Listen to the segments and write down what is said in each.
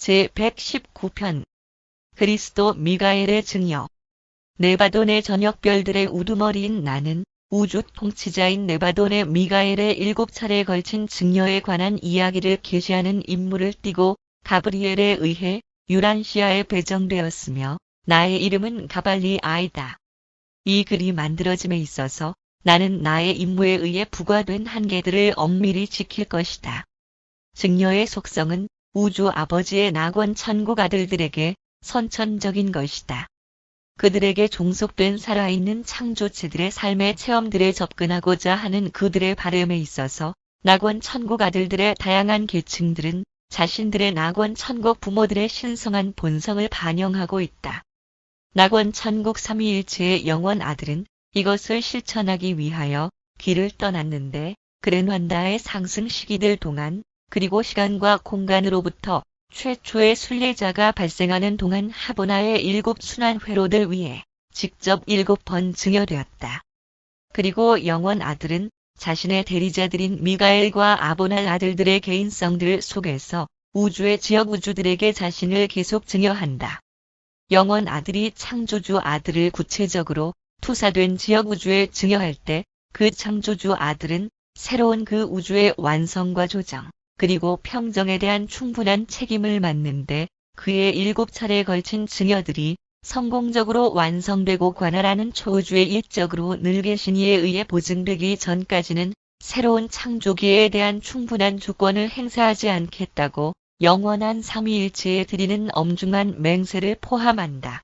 제119편 그리스도 미가엘의 증여. 네바돈의 저녁별들의 우두머리인 나는 우주 통치자인 네바돈의 미가엘의 7차례에 걸친 증여에 관한 이야기를 계시하는 인물을 띠고 가브리엘에 의해 유란시아에 배정되었으며 나의 이름은 가발리 아이다. 이 글이 만들어짐에 있어서 나는 나의 임무에 의해 부과된 한계들을 엄밀히 지킬 것이다. 증여의 속성은 우주 아버지의 낙원 천국 아들들에게 선천적인 것이다. 그들에게 종속된 살아있는 창조체들의 삶의 체험들에 접근하고자 하는 그들의 바람에 있어서 낙원 천국 아들들의 다양한 계층들은 자신들의 낙원 천국 부모들의 신성한 본성을 반영하고 있다. 낙원 천국 삼위일체의 영원 아들은 이것을 실천하기 위하여 길을 떠났는데 그랜환다의 상승 시기들 동안 그리고 시간과 공간으로부터 최초의 순례자가 발생하는 동안 하보나의 7순환 회로들 위에 직접 7번 증여되었다. 그리고 영원 아들은 자신의 대리자들인 미가엘과 아보날 아들들의 개인성들 속에서 우주의 지역 우주들에게 자신을 계속 증여한다. 영원 아들이 창조주 아들을 구체적으로 투사된 지역 우주에 증여할 때 그 창조주 아들은 새로운 그 우주의 완성과 조정, 그리고 평정에 대한 충분한 책임을 맡는데 그의 7차례에 걸친 증여들이 성공적으로 완성되고 관할하는 초우주의 일적으로 늘 계신 이에 의해 보증되기 전까지는 새로운 창조기에 대한 충분한 주권을 행사하지 않겠다고 영원한 삼위일체에 드리는 엄중한 맹세를 포함한다.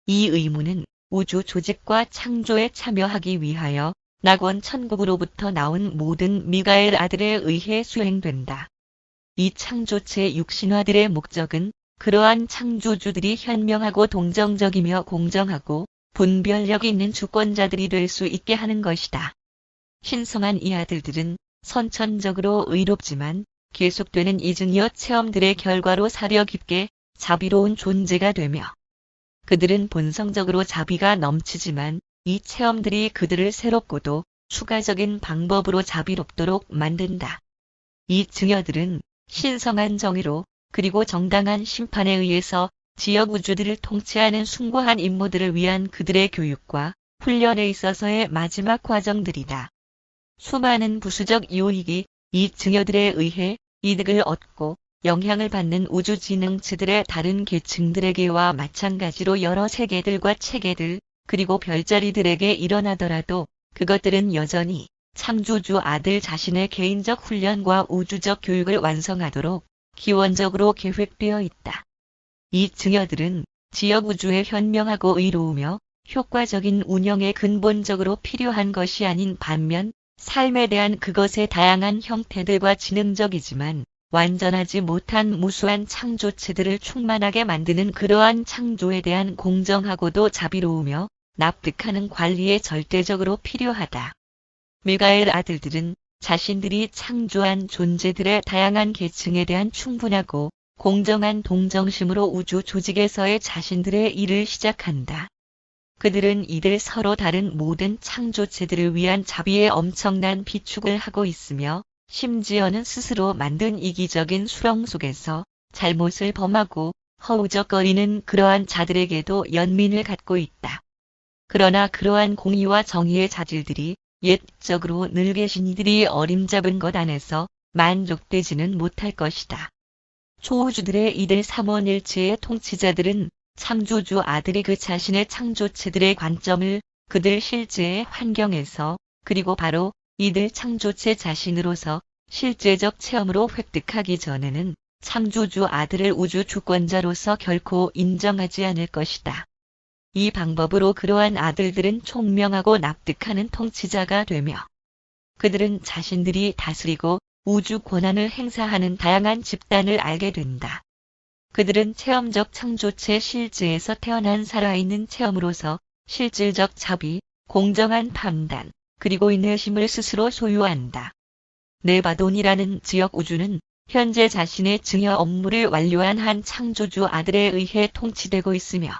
이 의무는 우주 조직과 창조에 참여하기 위하여 낙원 천국으로부터 나온 모든 미가엘 아들에 의해 수행된다. 이 창조체 육신화들의 목적은 그러한 창조주들이 현명하고 동정적이며 공정하고 분별력 있는 주권자들이 될 수 있게 하는 것이다. 신성한 이 아들들은 선천적으로 의롭지만 계속되는 이 증여 체험들의 결과로 사려 깊게 자비로운 존재가 되며 그들은 본성적으로 자비가 넘치지만 이 체험들이 그들을 새롭고도 추가적인 방법으로 자비롭도록 만든다. 이 증여들은 신성한 정의로 그리고 정당한 심판에 의해서 지역 우주들을 통치하는 숭고한 임무들을 위한 그들의 교육과 훈련에 있어서의 마지막 과정들이다. 수많은 부수적 요익이 이 증여들에 의해 이득을 얻고 영향을 받는 우주지능체들의 다른 계층들에게와 마찬가지로 여러 세계들과 체계들 그리고 별자리들에게 일어나더라도 그것들은 여전히 창조주 아들 자신의 개인적 훈련과 우주적 교육을 완성하도록 기원적으로 계획되어 있다. 이 증여들은 지역 우주의 현명하고 의로우며 효과적인 운영에 근본적으로 필요한 것이 아닌 반면 삶에 대한 그것의 다양한 형태들과 지능적이지만 완전하지 못한 무수한 창조체들을 충만하게 만드는 그러한 창조에 대한 공정하고도 자비로우며 납득하는 관리에 절대적으로 필요하다. 미가엘 아들들은 자신들이 창조한 존재들의 다양한 계층에 대한 충분하고 공정한 동정심으로 우주 조직에서의 자신들의 일을 시작한다. 그들은 이들 서로 다른 모든 창조체들을 위한 자비의 엄청난 비축을 하고 있으며 심지어는 스스로 만든 이기적인 수렁 속에서 잘못을 범하고 허우적거리는 그러한 자들에게도 연민을 갖고 있다. 그러나 그러한 공의와 정의의 자질들이 옛적으로 늘 계신 이들이 어림잡은 것 안에서 만족되지는 못할 것이다. 초우주들의 이들 삼원일체의 통치자들은 창조주 아들이 그 자신의 창조체들의 관점을 그들 실제의 환경에서 그리고 바로 이들 창조체 자신으로서 실제적 체험으로 획득하기 전에는 창조주 아들을 우주 주권자로서 결코 인정하지 않을 것이다. 이 방법으로 그러한 아들들은 총명하고 납득하는 통치자가 되며 그들은 자신들이 다스리고 우주 권한을 행사하는 다양한 집단을 알게 된다. 그들은 체험적 창조체 실제에서 태어난 살아있는 체험으로서 실질적 자비, 공정한 판단, 그리고 인내심을 스스로 소유한다. 네바돈이라는 지역 우주는 현재 자신의 증여 업무를 완료한 한 창조주 아들에 의해 통치되고 있으며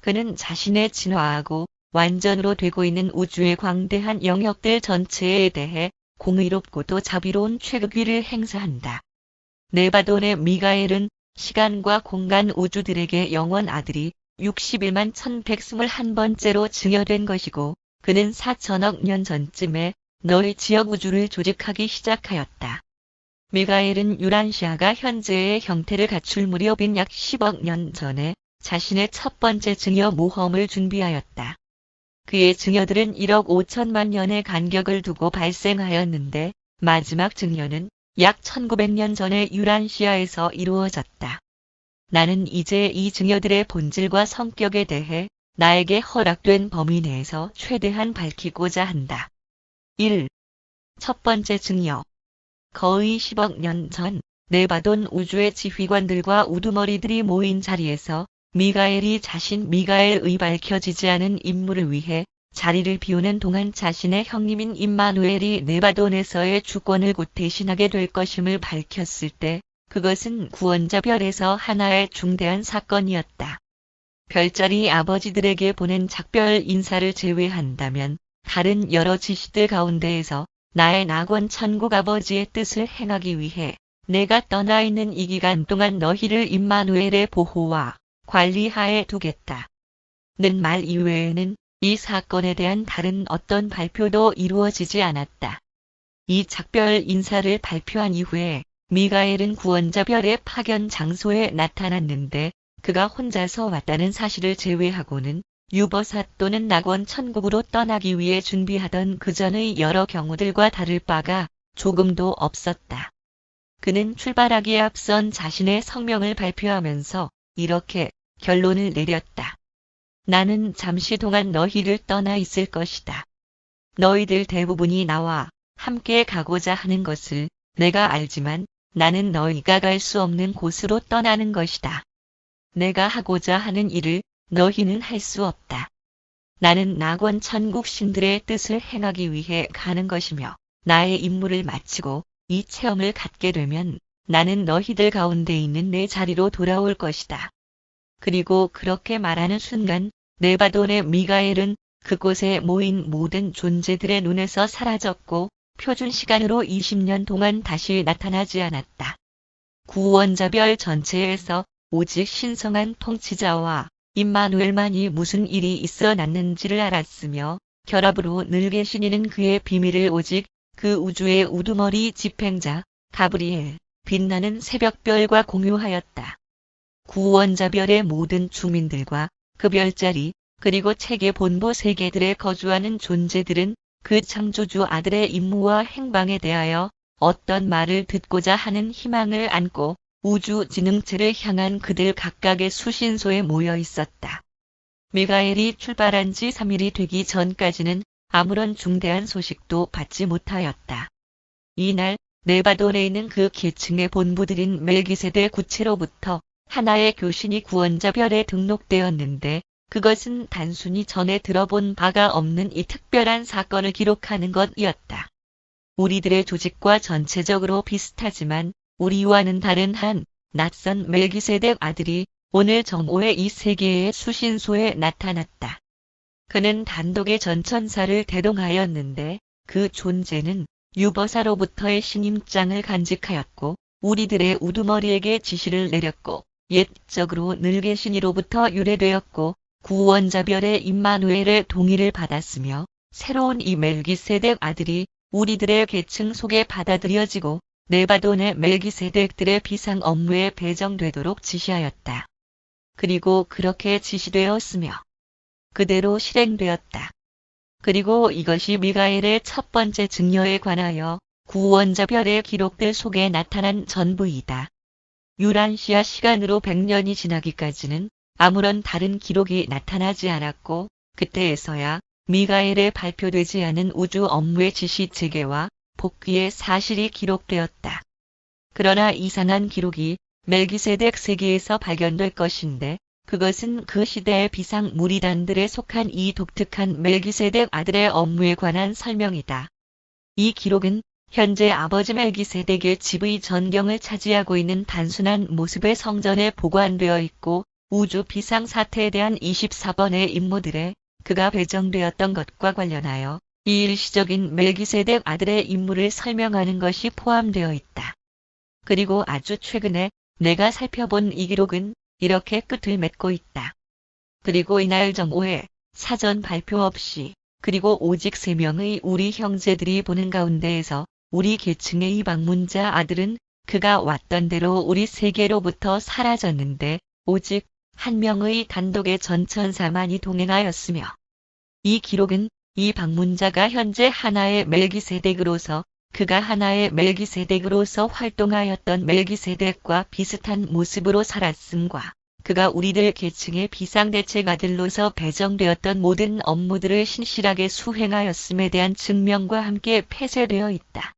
그는 자신의 진화하고 완전으로 되고 있는 우주의 광대한 영역들 전체에 대해 공의롭고도 자비로운 최고위를 행사한다. 네바돈의 미가엘은 시간과 공간 우주들에게 영원 아들이 61만 1121번째로 증여된 것이고 그는 4천억 년 전쯤에 너의 지역 우주를 조직하기 시작하였다. 미가엘은 유란시아가 현재의 형태를 갖출 무렵인 약 10억 년 전에 자신의 첫 번째 증여 모험을 준비하였다. 그의 증여들은 1억 5천만 년의 간격을 두고 발생하였는데 마지막 증여는 약 1900년 전에 유란시아에서 이루어졌다. 나는 이제 이 증여들의 본질과 성격에 대해 나에게 허락된 범위 내에서 최대한 밝히고자 한다. 1. 첫 번째 증여. 거의 10억 년 전 네바돈 우주의 지휘관들과 우두머리들이 모인 자리에서 미가엘이 자신 미가엘의 밝혀지지 않은 임무를 위해 자리를 비우는 동안 자신의 형님인 임마누엘이 네바돈에서의 주권을 곧 대신하게 될 것임을 밝혔을 때 그것은 구원자 별에서 하나의 중대한 사건이었다. 별자리 아버지들에게 보낸 작별 인사를 제외한다면 다른 여러 지시들 가운데에서 나의 낙원 천국 아버지의 뜻을 행하기 위해 내가 떠나 있는 이 기간 동안 너희를 임마누엘의 보호와 관리하에 두겠다. 는 말 이외에는 이 사건에 대한 다른 어떤 발표도 이루어지지 않았다. 이 작별 인사를 발표한 이후에 미가엘은 구원자 별의 파견 장소에 나타났는데 그가 혼자서 왔다는 사실을 제외하고는 유버사 또는 낙원 천국으로 떠나기 위해 준비하던 그 전의 여러 경우들과 다를 바가 조금도 없었다. 그는 출발하기에 앞선 자신의 성명을 발표하면서 이렇게 결론을 내렸다. 나는 잠시 동안 너희를 떠나 있을 것이다. 너희들 대부분이 나와 함께 가고자 하는 것을 내가 알지만 나는 너희가 갈 수 없는 곳으로 떠나는 것이다. 내가 하고자 하는 일을 너희는 할 수 없다. 나는 낙원 천국 신들의 뜻을 행하기 위해 가는 것이며 나의 임무를 마치고 이 체험을 갖게 되면 나는 너희들 가운데 있는 내 자리로 돌아올 것이다. 그리고 그렇게 말하는 순간 네바돈의 미가엘은 그곳에 모인 모든 존재들의 눈에서 사라졌고 표준 시간으로 20년 동안 다시 나타나지 않았다. 구원자별 전체에서 오직 신성한 통치자와 임마누엘만이 무슨 일이 있어났는지를 알았으며 결합으로 늘 계시니는 그의 비밀을 오직 그 우주의 우두머리 집행자 가브리엘 빛나는 새벽별과 공유하였다. 구원자별의 모든 주민들과 그 별자리 그리고 체계 본부 세계들에 거주하는 존재들은 그 창조주 아들의 임무와 행방에 대하여 어떤 말을 듣고자 하는 희망을 안고 우주 지능체를 향한 그들 각각의 수신소에 모여 있었다. 미가엘이 출발한 지 3일이 되기 전까지는 아무런 중대한 소식도 받지 못하였다. 이날 네바돈에 있는 그 계층의 본부들인 멜기세덱 구체로부터 하나의 교신이 구원자별에 등록되었는데 그것은 단순히 전에 들어본 바가 없는 이 특별한 사건을 기록하는 것이었다. 우리들의 조직과 전체적으로 비슷하지만 우리와는 다른 한 낯선 멜기세덱 아들이 오늘 정오에 이 세계의 수신소에 나타났다. 그는 단독의 전천사를 대동하였는데 그 존재는 유버사로부터의 신임장을 간직하였고 우리들의 우두머리에게 지시를 내렸고 옛적으로 늘 계신이로부터 유래되었고 구원자별의 임마누엘의 동의를 받았으며 새로운 이 멜기세덱 아들이 우리들의 계층 속에 받아들여지고 네바돈의 멜기세덱들의 비상 업무에 배정되도록 지시하였다. 그리고 그렇게 지시되었으며 그대로 실행되었다. 그리고 이것이 미가엘의 첫 번째 증여에 관하여 구원자별의 기록들 속에 나타난 전부이다. 유란시아 시간으로 100년이 지나기까지는 아무런 다른 기록이 나타나지 않았고 그때에서야 미가엘에 발표되지 않은 우주 업무의 지시 체계와 복귀의 사실이 기록되었다. 그러나 이상한 기록이 멜기세덱 세계에서 발견될 것인데 그것은 그 시대의 비상 무리단들에 속한 이 독특한 멜기세덱 아들의 업무에 관한 설명이다. 이 기록은 현재 아버지 멜기세덱의 집의 전경을 차지하고 있는 단순한 모습의 성전에 보관되어 있고 우주 비상사태에 대한 24번의 임무들에 그가 배정되었던 것과 관련하여 이 일시적인 멜기세덱 아들의 임무를 설명하는 것이 포함되어 있다. 그리고 아주 최근에 내가 살펴본 이 기록은 이렇게 끝을 맺고 있다. 그리고 이날 정오에 사전 발표 없이 그리고 오직 3명의 우리 형제들이 보는 가운데에서 우리 계층의 이 방문자 아들은 그가 왔던 대로 우리 세계로부터 사라졌는데 오직 한 명의 단독의 전천사만이 동행하였으며 이 기록은 이 방문자가 현재 하나의 멜기세덱으로서 그가 하나의 멜기세덱으로서 활동하였던 멜기세덱과 비슷한 모습으로 살았음과 그가 우리들 계층의 비상대책 아들로서 배정되었던 모든 업무들을 신실하게 수행하였음에 대한 증명과 함께 폐쇄되어 있다.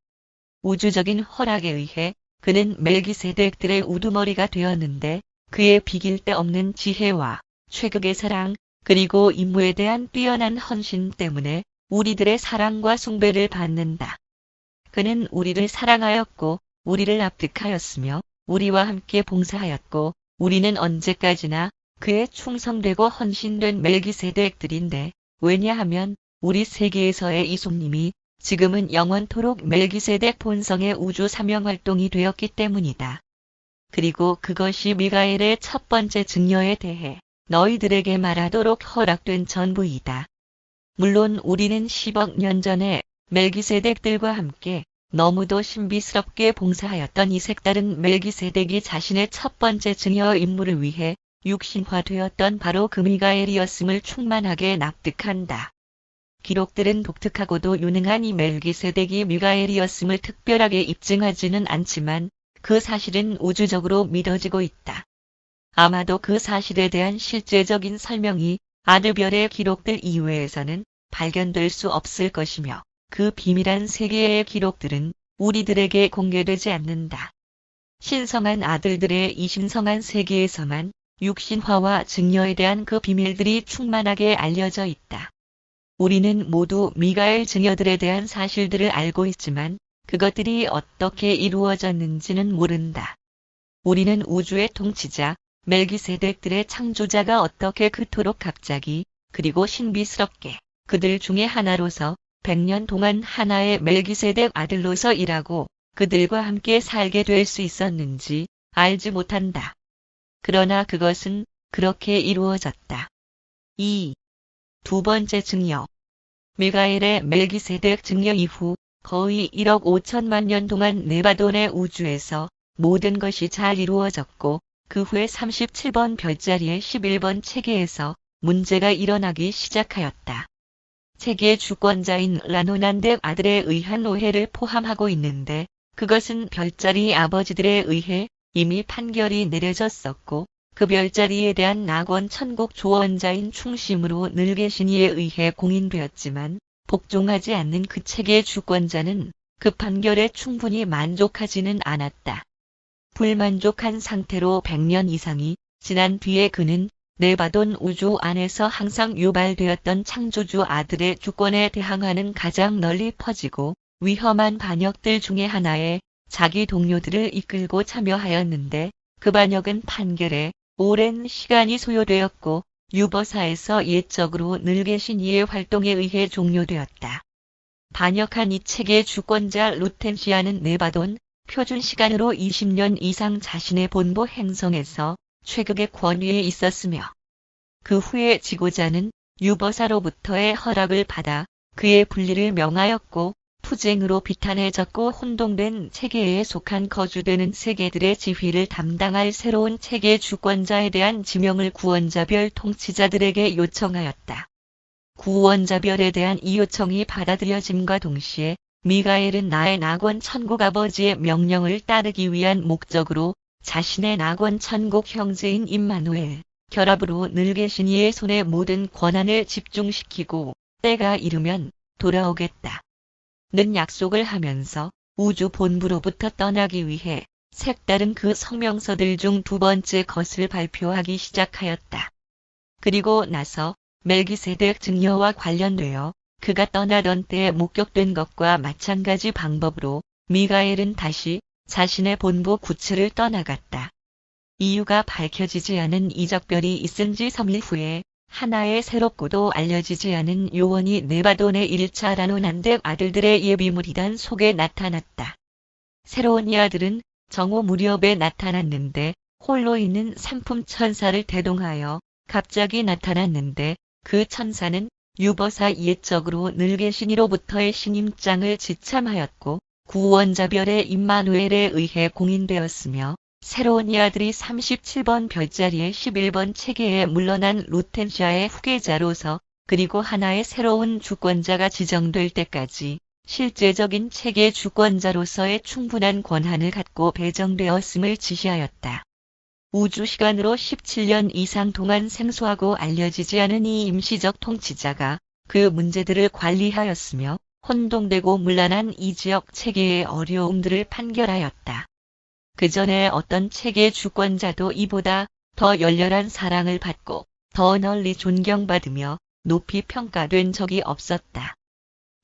우주적인 허락에 의해 그는 멜기세덱들의 우두머리가 되었는데 그의 비길 데 없는 지혜와 최극의 사랑 그리고 임무에 대한 뛰어난 헌신 때문에 우리들의 사랑과 숭배를 받는다. 그는 우리를 사랑하였고 우리를 납득하였으며 우리와 함께 봉사하였고 우리는 언제까지나 그에 충성되고 헌신된 멜기세덱들인데 왜냐하면 우리 세계에서의 이 손님이 지금은 영원토록 멜기세덱 본성의 우주 사명 활동이 되었기 때문이다. 그리고 그것이 미가엘의 첫 번째 증여에 대해 너희들에게 말하도록 허락된 전부이다. 물론 우리는 10억 년 전에 멜기세덱들과 함께 너무도 신비스럽게 봉사하였던 이 색다른 멜기세덱이 자신의 첫 번째 증여 임무를 위해 육신화되었던 바로 그 미가엘이었음을 충만하게 납득한다. 기록들은 독특하고도 유능한 이 멜기세덱이 미가엘이었음을 특별하게 입증하지는 않지만 그 사실은 우주적으로 믿어지고 있다. 아마도 그 사실에 대한 실제적인 설명이 아드별의 기록들 이외에서는 발견될 수 없을 것이며 그 비밀한 세계의 기록들은 우리들에게 공개되지 않는다. 신성한 아들들의 이 신성한 세계에서만 육신화와 증여에 대한 그 비밀들이 충만하게 알려져 있다. 우리는 모두 미가엘 증여들에 대한 사실들을 알고 있지만 그것들이 어떻게 이루어졌는지는 모른다. 우리는 우주의 통치자, 멜기세덱들의 창조자가 어떻게 그토록 갑자기 그리고 신비스럽게 그들 중에 하나로서 100년 동안 하나의 멜기세덱 아들로서 일하고 그들과 함께 살게 될 수 있었는지 알지 못한다. 그러나 그것은 그렇게 이루어졌다. 2. 두 번째 증여. 미가엘의 멜기세덱 증여 이후 거의 1억 5천만 년 동안 네바돈의 우주에서 모든 것이 잘 이루어졌고 그 후에 37번 별자리의 11번 체계에서 문제가 일어나기 시작하였다. 체계의 주권자인 라노난덱 아들에 의한 오해를 포함하고 있는데 그것은 별자리 아버지들에 의해 이미 판결이 내려졌었고 그 별자리에 대한 낙원 천국 조언자인 충심으로 늘계신이에 의해 공인되었지만 복종하지 않는 그 체계의 주권자는 그 판결에 충분히 만족하지는 않았다. 불만족한 상태로 100년 이상이 지난 뒤에 그는 네바돈 우주 안에서 항상 유발되었던 창조주 아들의 주권에 대항하는 가장 널리 퍼지고 위험한 반역들 중의 하나에 자기 동료들을 이끌고 참여하였는데 그 반역은 판결에 오랜 시간이 소요되었고 유버사에서 옛적으로 늘계신 이의 활동에 의해 종료되었다. 반역한 이 책의 주권자 루텐시아는 네바돈 표준 시간으로 20년 이상 자신의 본부 행성에서 최극의 권위에 있었으며 그 후에 지고자는 유버사로부터의 허락을 받아 그의 분리를 명하였고 투쟁으로 비탄해졌고 혼동된 체계에 속한 거주되는 세계들의 지휘를 담당할 새로운 체계 주권자에 대한 지명을 구원자별 통치자들에게 요청하였다. 구원자별에 대한 이 요청이 받아들여짐과 동시에 미가엘은 나의 낙원 천국 아버지의 명령을 따르기 위한 목적으로 자신의 낙원 천국 형제인 임마누엘, 결합으로 늘계신 이의 손에 모든 권한을 집중시키고 때가 이르면 돌아오겠다. 는 약속을 하면서 우주 본부로부터 떠나기 위해 색다른 그 성명서들 중 두 번째 것을 발표하기 시작하였다. 그리고 나서 멜기세덱 증여와 관련되어 그가 떠나던 때에 목격된 것과 마찬가지 방법으로 미가엘은 다시 자신의 본부 구츠를 떠나갔다. 이유가 밝혀지지 않은 이적별이 있은 지 3일 후에 하나의 새롭고도 알려지지 않은 요원이 네바돈의 1차 라노난덱 아들들의 예비무리단 속에 나타났다. 새로운 이 아들은 정오 무렵에 나타났는데 홀로 있는 삼품 천사를 대동하여 갑자기 나타났는데 그 천사는 유버사 옛적으로 늘 계시니로부터의 신임장을 지참하였고 구원자별의 임마누엘에 의해 공인되었으며 새로운 이 아들이 37번 별자리의 11번 체계에 물러난 루텐시아의 후계자로서 그리고 하나의 새로운 주권자가 지정될 때까지 실제적인 체계 주권자로서의 충분한 권한을 갖고 배정되었음을 지시하였다. 우주시간으로 17년 이상 동안 생소하고 알려지지 않은 이 임시적 통치자가 그 문제들을 관리하였으며 혼동되고 문란한 이 지역 체계의 어려움들을 판결하였다. 그 전에 어떤 체계 주권자도 이보다 더 열렬한 사랑을 받고 더 널리 존경받으며 높이 평가된 적이 없었다.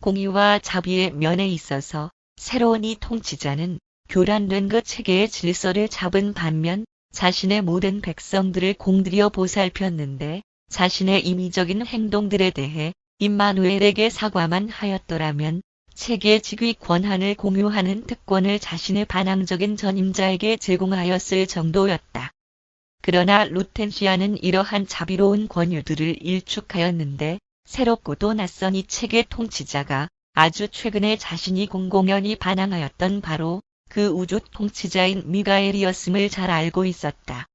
공의와 자비의 면에 있어서 새로운 이 통치자는 교란된 그 체계의 질서를 잡은 반면 자신의 모든 백성들을 공들여 보살폈는데 자신의 임의적인 행동들에 대해 임마누엘에게 사과만 하였더라면 체계 직위 권한을 공유하는 특권을 자신의 반항적인 전임자에게 제공하였을 정도였다. 그러나 루텐시아는 이러한 자비로운 권유들을 일축하였는데 새롭고도 낯선 이 체계 통치자가 아주 최근에 자신이 공공연히 반항하였던 바로 그 우주 통치자인 미가엘이었음을 잘 알고 있었다.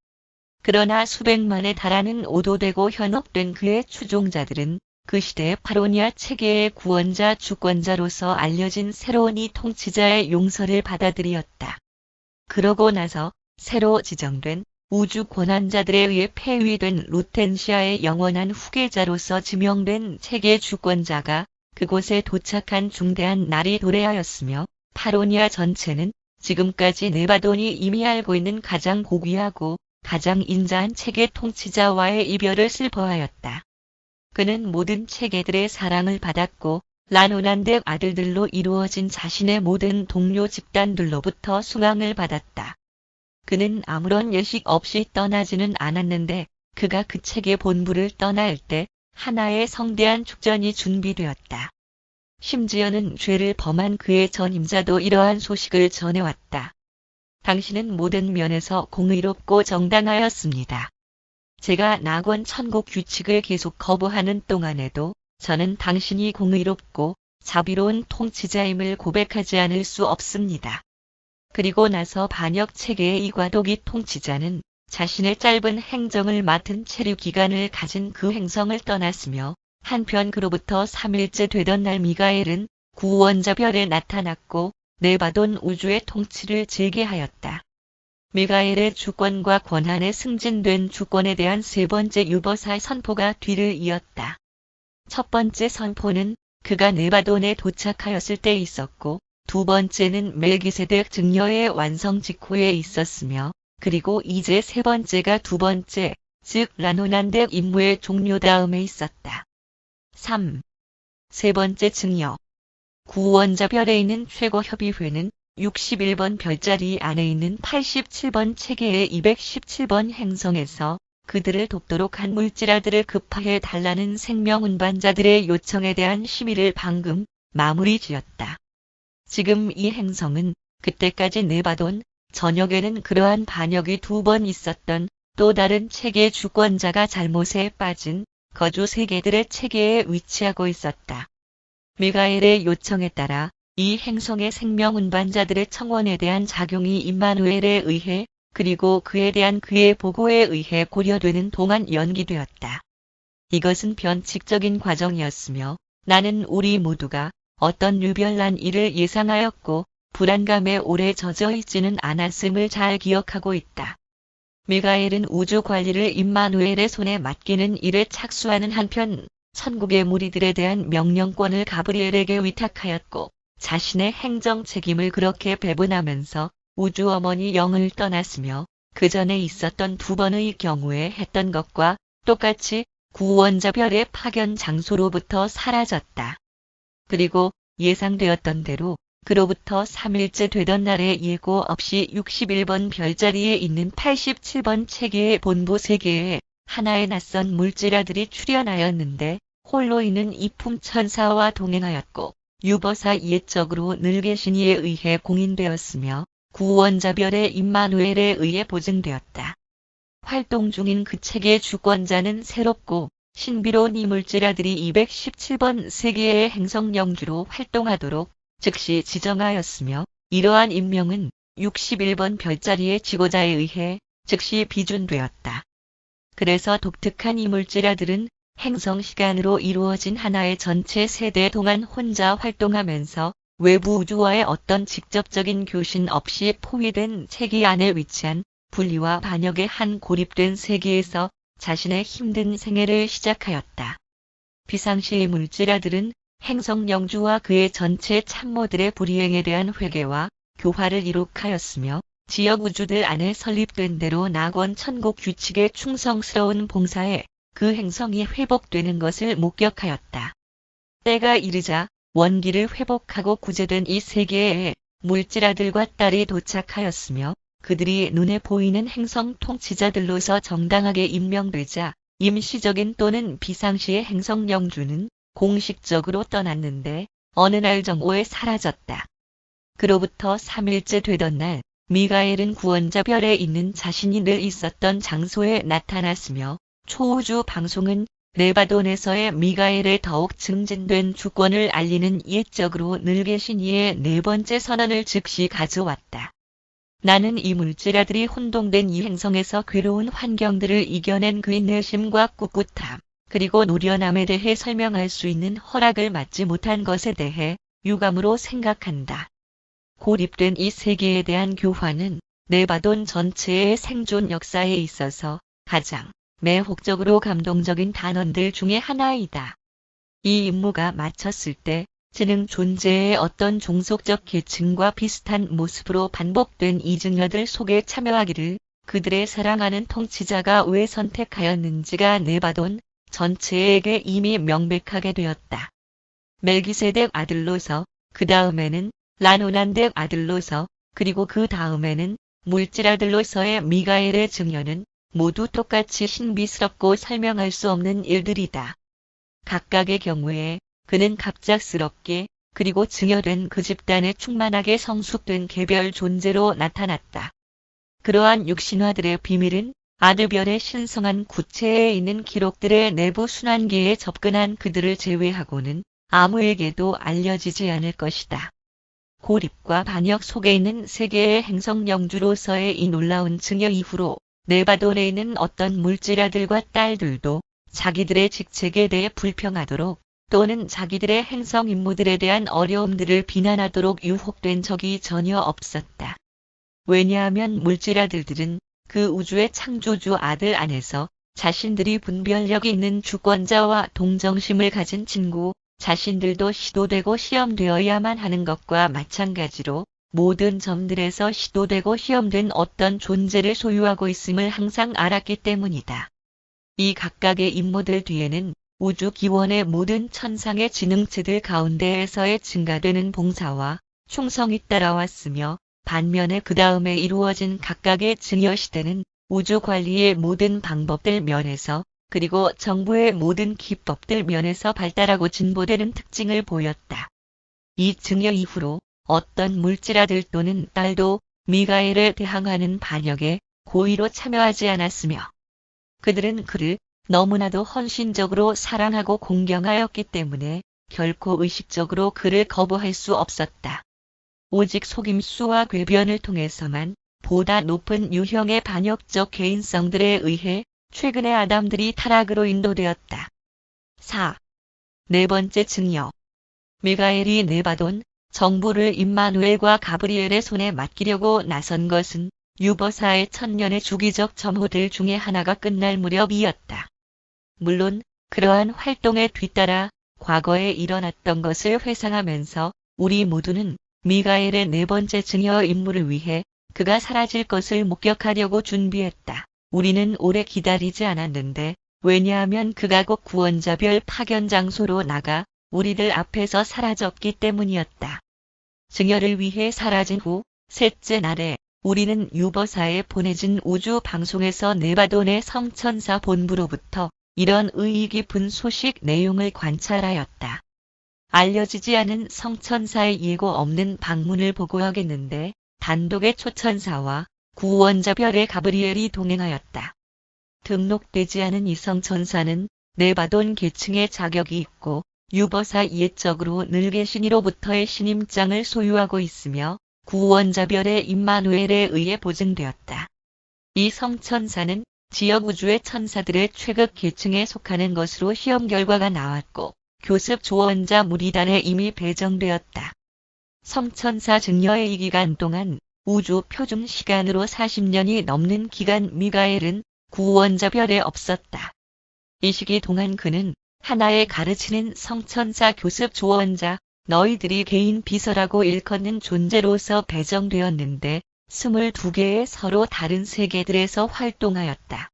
그러나 수백만에 달하는 오도되고 현혹된 그의 추종자들은 그 시대의 파로니아 체계의 구원자 주권자로서 알려진 새로운 이 통치자의 용서를 받아들였다. 그러고 나서 새로 지정된 우주 권한자들에 의해 폐위된 루텐시아의 영원한 후계자로서 지명된 체계 주권자가 그곳에 도착한 중대한 날이 도래하였으며 파로니아 전체는 지금까지 네바돈이 이미 알고 있는 가장 고귀하고 가장 인자한 체계 통치자와의 이별을 슬퍼하였다. 그는 모든 체계들의 사랑을 받았고 라노난덱 아들들로 이루어진 자신의 모든 동료 집단들로부터 숭앙을 받았다. 그는 아무런 예식 없이 떠나지는 않았는데 그가 그 체계 본부를 떠날 때 하나의 성대한 축전이 준비되었다. 심지어는 죄를 범한 그의 전임자도 이러한 소식을 전해왔다. 당신은 모든 면에서 공의롭고 정당하였습니다. 제가 낙원 천국 규칙을 계속 거부하는 동안에도 저는 당신이 공의롭고 자비로운 통치자임을 고백하지 않을 수 없습니다. 그리고 나서 반역 체계의 이과도기 통치자는 자신의 짧은 행정을 맡은 체류 기간을 가진 그 행성을 떠났으며 한편 그로부터 3일째 되던 날 미가엘은 구원자별에 나타났고 네바돈 우주의 통치를 재개하였다. 미가엘의 주권과 권한에 승진된 주권에 대한 세 번째 유버사 선포가 뒤를 이었다. 첫 번째 선포는 그가 네바돈에 도착하였을 때 있었고 두 번째는 멜기세덱 증여의 완성 직후에 있었으며 그리고 이제 세 번째가 두 번째, 즉 라노난덱 임무의 종료 다음에 있었다. 3. 세 번째 증여. 구원자별에 있는 최고협의회는 61번 별자리 안에 있는 87번 체계의 217번 행성에서 그들을 돕도록 한 물질아들을 급하해 달라는 생명운반자들의 요청에 대한 심의를 방금 마무리 지었다. 지금 이 행성은 그때까지 네바돈, 전역에는 그러한 반역이 2번 있었던 또 다른 체계 주권자가 잘못에 빠진 거주 세계들의 체계에 위치하고 있었다. 미가엘의 요청에 따라 이 행성의 생명 운반자들의 청원에 대한 작용이 임마누엘에 의해 그리고 그에 대한 그의 보고에 의해 고려되는 동안 연기되었다. 이것은 변칙적인 과정이었으며 나는 우리 모두가 어떤 유별난 일을 예상하였고 불안감에 오래 젖어 있지는 않았음을 잘 기억하고 있다. 미가엘은 우주 관리를 임마누엘의 손에 맡기는 일에 착수하는 한편 천국의 무리들에 대한 명령권을 가브리엘에게 위탁하였고 자신의 행정 책임을 그렇게 배분하면서 우주 어머니 영을 떠났으며 그 전에 있었던 2번의 경우에 했던 것과 똑같이 구원자별의 파견 장소로부터 사라졌다. 그리고 예상되었던 대로 그로부터 3일째 되던 날에 예고 없이 61번 별자리에 있는 87번 체계의 본부 세계에 하나의 낯선 물질아들이 출현하였는데 홀로 있는 이품 천사와 동행하였고 유버사 옛적으로 늘 계신 이에 의해 공인되었으며 구원자별의 임마누엘에 의해 보증되었다. 활동 중인 그 책의 주권자는 새롭고 신비로운 이물질아들이 217번 세계의 행성 영주로 활동하도록 즉시 지정하였으며 이러한 임명은 61번 별자리의 지고자에 의해 즉시 비준되었다. 그래서 독특한 이물질아들은 행성 시간으로 이루어진 하나의 전체 세대 동안 혼자 활동하면서 외부 우주와의 어떤 직접적인 교신 없이 포위된 체계 안에 위치한 분리와 반역의 한 고립된 세계에서 자신의 힘든 생애를 시작하였다. 비상시의 물질아들은 행성 영주와 그의 전체 참모들의 불이행에 대한 회개와 교화를 이룩하였으며 지역 우주들 안에 설립된 대로 낙원 천국 규칙에 충성스러운 봉사에 그 행성이 회복되는 것을 목격하였다. 때가 이르자 원기를 회복하고 구제된 이 세계에 물질아들과 딸이 도착하였으며 그들이 눈에 보이는 행성 통치자들로서 정당하게 임명되자 임시적인 또는 비상시의 행성 영주는 공식적으로 떠났는데 어느 날 정오에 사라졌다. 그로부터 3일째 되던 날 미가엘은 구원자별에 있는 자신이 늘 있었던 장소에 나타났으며 초우주 방송은 네바돈에서의 미가엘의 더욱 증진된 주권을 알리는 옛적으로 늘 계신 이의 네 번째 선언을 즉시 가져왔다. 나는 이 물질아들이 혼동된 이 행성에서 괴로운 환경들을 이겨낸 그의 내심과 꿋꿋함, 그리고 노련함에 대해 설명할 수 있는 허락을 받지 못한 것에 대해 유감으로 생각한다. 고립된 이 세계에 대한 교화는 네바돈 전체의 생존 역사에 있어서 가장 매혹적으로 감동적인 단원들 중의 하나이다. 이 임무가 마쳤을 때 지능 존재의 어떤 종속적 계층과 비슷한 모습으로 반복된 이증여들 속에 참여하기를 그들의 사랑하는 통치자가 왜 선택하였는지가 네바돈 전체에게 이미 명백하게 되었다. 멜기세덱 아들로서, 그 다음에는 라노난덱 아들로서, 그리고 그 다음에는 물질아들로서의 미가엘의 증여는 모두 똑같이 신비스럽고 설명할 수 없는 일들이다. 각각의 경우에 그는 갑작스럽게 그리고 증여된 그 집단에 충만하게 성숙된 개별 존재로 나타났다. 그러한 육신화들의 비밀은 아드별의 신성한 구체에 있는 기록들의 내부 순환기에 접근한 그들을 제외하고는 아무에게도 알려지지 않을 것이다. 고립과 반역 속에 있는 세계의 행성 영주로서의 이 놀라운 증여 이후로 네바돈에 있는 어떤 물질아들과 딸들도 자기들의 직책에 대해 불평하도록 또는 자기들의 행성 임무들에 대한 어려움들을 비난하도록 유혹된 적이 전혀 없었다. 왜냐하면 물질아들들은 그 우주의 창조주 아들 안에서 자신들이 분별력이 있는 주권자와 동정심을 가진 친구, 자신들도 시도되고 시험되어야만 하는 것과 마찬가지로 모든 점들에서 시도되고 시험된 어떤 존재를 소유하고 있음을 항상 알았기 때문이다. 이 각각의 임무들 뒤에는 우주 기원의 모든 천상의 지능체들 가운데에서의 증가되는 봉사와 충성이 따라왔으며 반면에 그 다음에 이루어진 각각의 증여 시대는 우주 관리의 모든 방법들 면에서 그리고 정부의 모든 기법들 면에서 발달하고 진보되는 특징을 보였다. 이 증여 이후로 어떤 물질아들 또는 딸도 미가엘에 대항하는 반역에 고의로 참여하지 않았으며 그들은 그를 너무나도 헌신적으로 사랑하고 공경하였기 때문에 결코 의식적으로 그를 거부할 수 없었다. 오직 속임수와 궤변을 통해서만 보다 높은 유형의 반역적 개인성들에 의해 최근의 아담들이 타락으로 인도되었다. 4. 네 번째 증여. 미가엘이 네바돈 정부를 임마누엘과 가브리엘의 손에 맡기려고 나선 것은 유버사의 천년의 주기적 점호들 중에 하나가 끝날 무렵이었다. 물론 그러한 활동에 뒤따라 과거에 일어났던 것을 회상하면서 우리 모두는 미가엘의 네 번째 증여 임무를 위해 그가 사라질 것을 목격하려고 준비했다. 우리는 오래 기다리지 않았는데 왜냐하면 그가 곧 구원자별 파견 장소로 나가 우리들 앞에서 사라졌기 때문이었다. 증여를 위해 사라진 후 셋째 날에 우리는 유버사에 보내진 우주 방송에서 네바돈의 성천사 본부로부터 이런 의의 깊은 소식 내용을 관찰하였다. 알려지지 않은 성천사의 예고 없는 방문을 보고하겠는데 단독의 초천사와 구원자별의 가브리엘이 동행하였다. 등록되지 않은 이 성천사는 네바돈 계층의 자격이 있고 유버사 예적으로 늘게신이로부터의 신임장을 소유하고 있으며 구원자별의 임마누엘에 의해 보증되었다. 이 성천사는 지역 우주의 천사들의 최극 계층에 속하는 것으로 시험 결과가 나왔고 교습 조언자 무리단에 이미 배정되었다. 성천사 증여의 이 기간 동안 우주 표준 시간으로 40년이 넘는 기간 미가엘은 구원자별에 없었다. 이 시기 동안 그는 하나의 가르치는 성천사 교습 조언자, 너희들이 개인 비서라고 일컫는 존재로서 배정되었는데 22개의 서로 다른 세계들에서 활동하였다.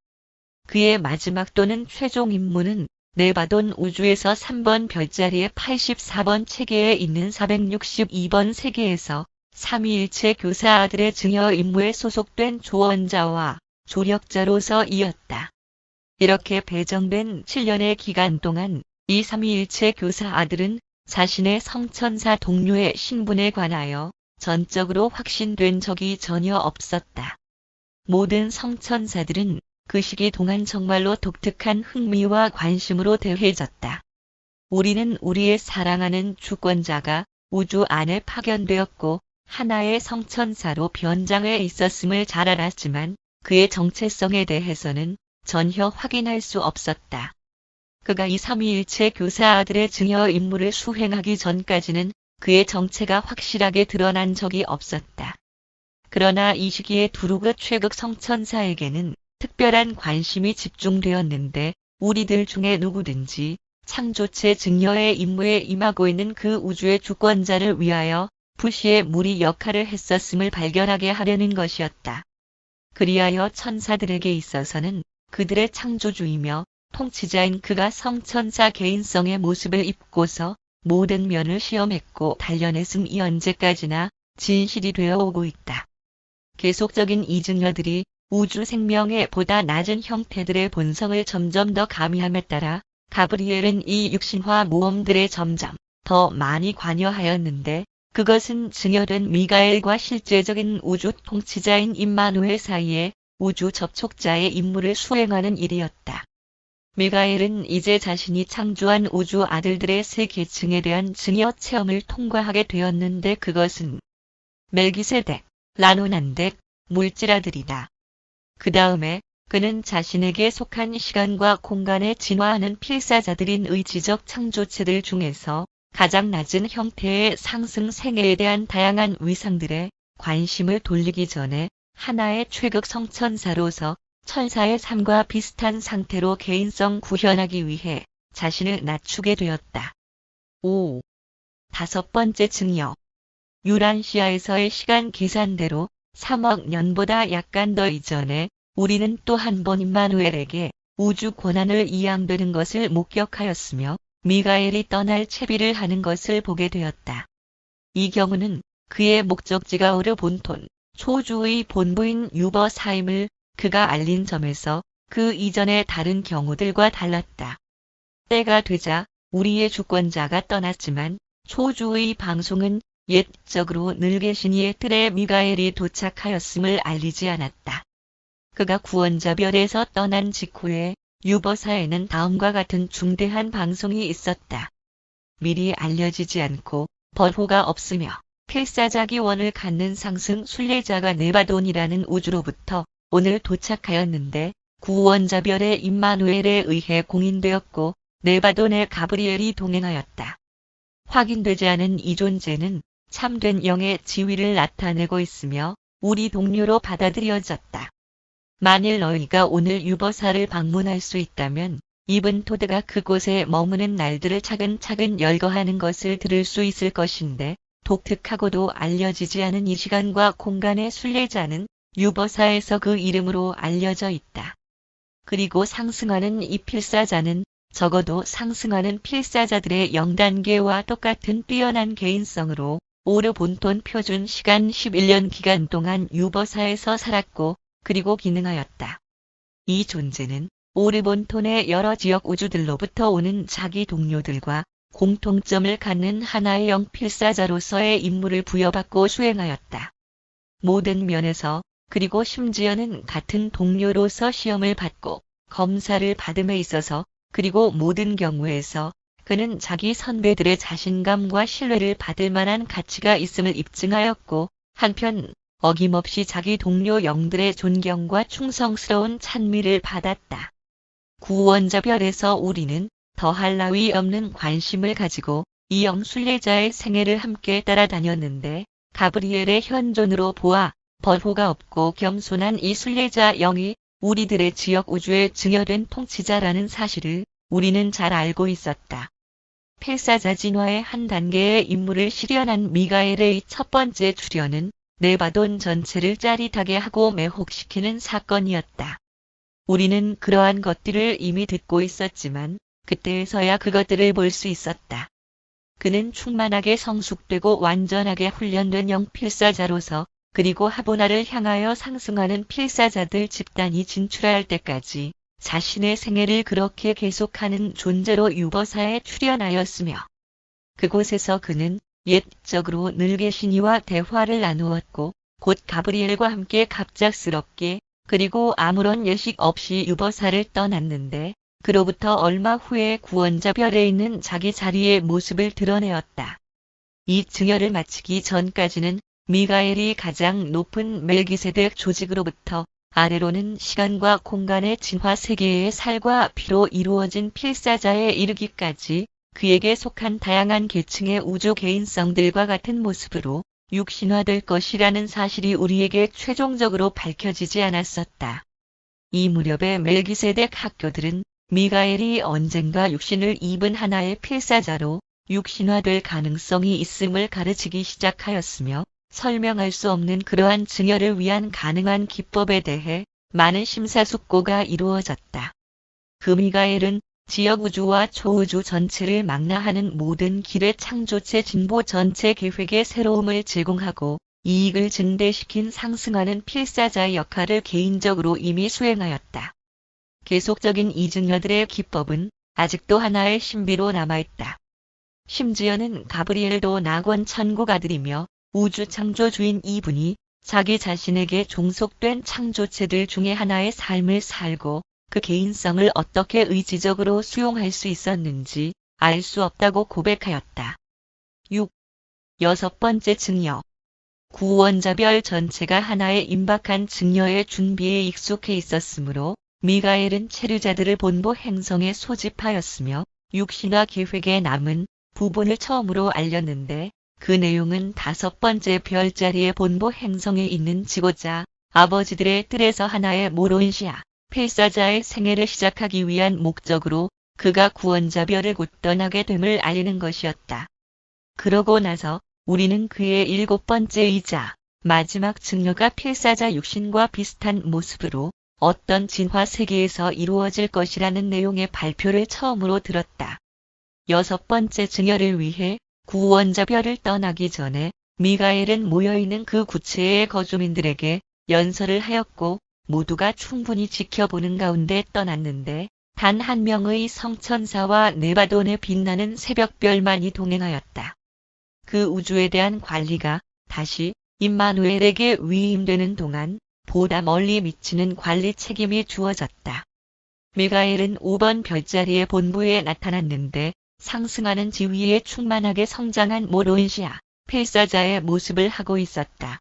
그의 마지막 또는 최종 임무는 네바돈 우주에서 3번 별자리의 84번 체계에 있는 462번 세계에서 삼위일체 교사 아들의 증여 임무에 소속된 조언자와 조력자로서 이었다. 이렇게 배정된 7년의 기간 동안 이 삼위일체 교사 아들은 자신의 성천사 동료의 신분에 관하여 전적으로 확신된 적이 전혀 없었다. 모든 성천사들은 그 시기 동안 정말로 독특한 흥미와 관심으로 대해졌다. 우리는 우리의 사랑하는 주권자가 우주 안에 파견되었고 하나의 성천사로 변장해 있었음을 잘 알았지만 그의 정체성에 대해서는 전혀 확인할 수 없었다. 그가 이 삼위일체 교사 아들의 증여 임무를 수행하기 전까지는 그의 정체가 확실하게 드러난 적이 없었다. 그러나 이 시기에 두루그 최극 성천사에게는 특별한 관심이 집중되었는데 우리들 중에 누구든지 창조체 증여의 임무에 임하고 있는 그 우주의 주권자를 위하여 불시의 무리 역할을 했었음을 발견하게 하려는 것이었다. 그리하여 천사들에게 있어서는 그들의 창조주이며 통치자인 그가 성천사 개인성의 모습을 입고서 모든 면을 시험했고 단련했음이 언제까지나 진실이 되어 오고 있다. 계속적인 이 증여들이 우주 생명의 보다 낮은 형태들의 본성을 점점 더 가미함에 따라 가브리엘은 이 육신화 모험들에 점점 더 많이 관여하였는데 그것은 증여된 미가엘과 실제적인 우주 통치자인 임마누엘 사이에 우주 접촉자의 임무를 수행하는 일이었다. 미가엘은 이제 자신이 창조한 우주 아들들의 세 계층에 대한 증여 체험을 통과하게 되었는데 그것은 멜기세덱, 라노난덱, 물질아들이다. 그 다음에 그는 자신에게 속한 시간과 공간에 진화하는 필사자들인 의지적 창조체들 중에서 가장 낮은 형태의 상승 생애에 대한 다양한 위상들에 관심을 돌리기 전에 하나의 최극 성천사로서 천사의 삶과 비슷한 상태로 개인성 구현하기 위해 자신을 낮추게 되었다. 5. 다섯 번째 증여. 유란시아에서의 시간 계산대로 3억 년보다 약간 더 이전에 우리는 또 한 번 임마누엘에게 우주 고난을 이양되는 것을 목격하였으며 미가엘이 떠날 채비를 하는 것을 보게 되었다. 이 경우는 그의 목적지가 오르 본톤, 초주의 본부인 유버사임을 그가 알린 점에서 그 이전의 다른 경우들과 달랐다. 때가 되자 우리의 주권자가 떠났지만 초주의 방송은 옛적으로 늘게신이의 뜰에 미가엘이 도착하였음을 알리지 않았다. 그가 구원자별에서 떠난 직후에 유버사에는 다음과 같은 중대한 방송이 있었다. 미리 알려지지 않고 벌호가 없으며 필사자 기원을 갖는 상승 순례자가 네바돈이라는 우주로부터 오늘 도착하였는데 구원자별의 임마누엘에 의해 공인되었고 네바돈의 가브리엘이 동행하였다. 확인되지 않은 이 존재는 참된 영의 지위를 나타내고 있으며 우리 동료로 받아들여졌다. 만일 너희가 오늘 유버사를 방문할 수 있다면 이븐 토드가 그곳에 머무는 날들을 차근차근 열거하는 것을 들을 수 있을 것인데 독특하고도 알려지지 않은 이 시간과 공간의 순례자는 유버사에서 그 이름으로 알려져 있다. 그리고 상승하는 이 필사자는 적어도 상승하는 필사자들의 0단계와 똑같은 뛰어난 개인성으로 오르 본톤 표준 시간 11년 기간 동안 유버사에서 살았고 그리고 기능하였다. 이 존재는 오르 본톤의 여러 지역 우주들로부터 오는 자기 동료들과 공통점을 갖는 하나의 영필사자로서의 임무를 부여받고 수행하였다. 모든 면에서, 그리고 심지어는 같은 동료로서 시험을 받고 검사를 받음에 있어서, 그리고 모든 경우에서 그는 자기 선배들의 자신감과 신뢰를 받을 만한 가치가 있음을 입증하였고, 한편 어김없이 자기 동료 영들의 존경과 충성스러운 찬미를 받았다. 구원자별에서 우리는 더할 나위 없는 관심을 가지고 이 영 순례자의 생애를 함께 따라다녔는데, 가브리엘의 현존으로 보아 벌호가 없고 겸손한 이 순례자 영이 우리들의 지역 우주의 증여된 통치자라는 사실을 우리는 잘 알고 있었다. 필사자 진화의 한 단계의 임무를 실현한 미가엘의 첫 번째 출현은 네바돈 전체를 짜릿하게 하고 매혹시키는 사건이었다. 우리는 그러한 것들을 이미 듣고 있었지만 그때에서야 그것들을 볼 수 있었다. 그는 충만하게 성숙되고 완전하게 훈련된 영 필사자로서, 그리고 하보나를 향하여 상승하는 필사자들 집단이 진출할 때까지 자신의 생애를 그렇게 계속하는 존재로 유버사에 출현하였으며, 그곳에서 그는 옛적으로 늘 계신 이와 대화를 나누었고, 곧 가브리엘과 함께 갑작스럽게 그리고 아무런 예식 없이 유버사를 떠났는데, 그로부터 얼마 후에 구원자별에 있는 자기 자리의 모습을 드러내었다. 이 증여를 마치기 전까지는 미가엘이 가장 높은 멜기세덱 조직으로부터 아래로는 시간과 공간의 진화 세계의 살과 피로 이루어진 필사자에 이르기까지 그에게 속한 다양한 계층의 우주 개인성들과 같은 모습으로 육신화될 것이라는 사실이 우리에게 최종적으로 밝혀지지 않았었다. 이 무렵의 멜기세덱 학교들은 미가엘이 언젠가 육신을 입은 하나의 필사자로 육신화될 가능성이 있음을 가르치기 시작하였으며, 설명할 수 없는 그러한 증여를 위한 가능한 기법에 대해 많은 심사숙고가 이루어졌다. 그 미가엘은 지역 우주와 초우주 전체를 망라하는 모든 길의 창조체 진보 전체 계획에 새로움을 제공하고 이익을 증대시킨 상승하는 필사자의 역할을 개인적으로 이미 수행하였다. 계속적인 이 증여들의 기법은 아직도 하나의 신비로 남아있다. 심지어는 가브리엘도 낙원 천국 아들이며 우주 창조주인 이분이 자기 자신에게 종속된 창조체들 중에 하나의 삶을 살고 그 개인성을 어떻게 의지적으로 수용할 수 있었는지 알 수 없다고 고백하였다. 6. 여섯 번째 증여. 구원자별 전체가 하나의 임박한 증여의 준비에 익숙해 있었으므로 미가엘은 체류자들을 본보 행성에 소집하였으며 육신화 계획에 남은 부분을 처음으로 알렸는데, 그 내용은 다섯 번째 별자리의 본보 행성에 있는 지고자 아버지들의 뜰에서 하나의 모론시아 필사자의 생애를 시작하기 위한 목적으로 그가 구원자별을 곧 떠나게 됨을 알리는 것이었다. 그러고 나서 우리는 그의 일곱 번째이자 마지막 증여가 필사자 육신과 비슷한 모습으로 어떤 진화 세계에서 이루어질 것이라는 내용의 발표를 처음으로 들었다. 여섯 번째 증여를 위해 구원자별을 떠나기 전에 미가엘은 모여있는 그 구체의 거주민들에게 연설을 하였고, 모두가 충분히 지켜보는 가운데 떠났는데 단 한 명의 성천사와 네바돈의 빛나는 새벽별만이 동행하였다. 그 우주에 대한 관리가 다시 임마누엘에게 위임되는 동안 보다 멀리 미치는 관리 책임이 주어졌다. 미가엘은 5번 별자리의 본부에 나타났는데, 상승하는 지위에 충만하게 성장한 모론시아 필사자의 모습을 하고 있었다.